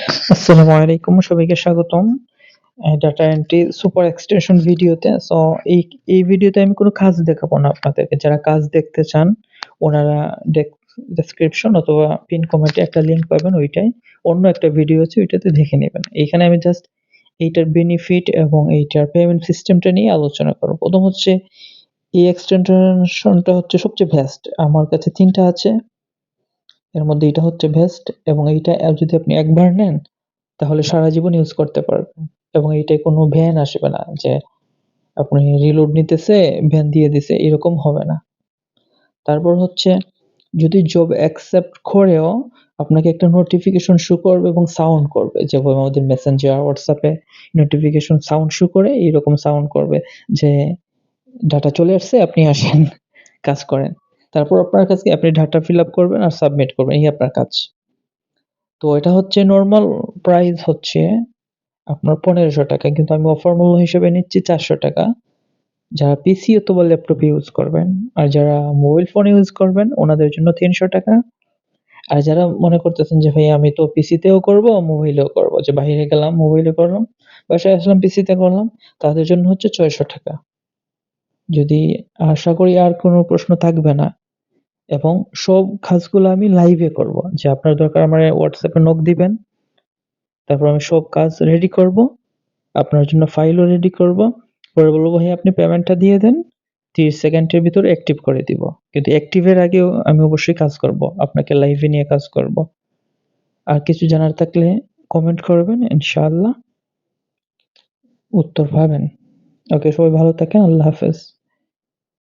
আসসালামু আলাইকুম, সবাইকে স্বাগতম ডাটা এন্ট্রি সুপার এক্সটেনশন ভিডিওতে। এই ভিডিওতে আমি কোনো কাজ দেখাবো না আপনাদেরকে। যারা কাজ দেখতে চান ওনারা ডেসক্রিপশন অথবা পিন কমেন্টে একটা লিঙ্ক পাবেন, ওইটাই অন্য একটা ভিডিও আছে, ওইটাতে দেখে নেবেন। এইখানে আমি জাস্ট এইটার বেনিফিট এবং এইটার পেমেন্ট সিস্টেমটা নিয়ে আলোচনা করব। প্রথম হচ্ছে এই এক্সটেনশনটা হচ্ছে সবচেয়ে বেস্ট। আমার কাছে ৩ টা আছে। এর মধ্যে এটা হচ্ছে বেস্ট এবং এইটা যদি আপনি একবার নেন তাহলে সারা জীবন ইউজ করতে পারবেন এবং এইটায় কোনো ভ্যান আসবে না যে আপনি রিলোড নিতেছে ভ্যান দিয়ে দিছে, এরকম হবে না। তারপর হচ্ছে যদি জব অ্যাকসেপ্ট করেও আপনাকে একটা নোটিফিকেশন শো করবে এবং সাউন্ড করবে, যেভাবে আমাদের মেসেঞ্জার হোয়াটসঅ্যাপে নোটিফিকেশন সাউন্ড শো করে, এইরকম সাউন্ড করবে যে ডাটা চলে আসছে, আপনি আসেন কাজ করেন। তারপর আপনার কাছে আপনি ডাটা ফিল আপ করবেন আর সাবমিট করবেন, এই আপনার কাজ। তো এটা হচ্ছে নর্মাল প্রাইস হচ্ছে আপনার ১৫০০ টাকা, কিন্তু আমি অফার মূল্য হিসেবে নিচ্ছি ৪০০ টাকা। যারা পিসি অথবা ল্যাপটপ ইউজ করবেন আর যারা মোবাইল ফোন ইউজ করবেন ওনাদের জন্য ৩০০ টাকা। আর যারা মনে করতেছেন যে ভাই আমি তো পিসিতেও করব মোবাইলেও করব, যে বাইরে গেলাম মোবাইলে করলাম, বাসায় আসলাম পিসিতে করলাম, তাদের জন্য হচ্ছে ৬০০ টাকা। যদি আশা করি আর কোনো প্রশ্ন থাকবে না এবং সব কাজগুলো আমি লাইভে করব। যে আপনার দরকার আমার WhatsApp এ নক দিবেন। তারপর আমি সব কাজ রেডি করব। আপনার জন্য ফাইলও রেডি করব। পরে বলব ভাই আপনি পেমেন্টটা দিয়ে দেন। ৩০ সেকেন্ডের ভিতরে অ্যাক্টিভ করে দিব। কিন্তু অ্যাক্টিভের আগেও আমি অবশ্যই কাজ করব। আপনাকে লাইভে নিয়ে কাজ করব। আর কিছু জানার থাকলে কমেন্ট করবেন, ইনশাআল্লাহ উত্তর পাবেন। ওকে, সবাই ভালো থাকেন। আল্লাহ হাফেজ।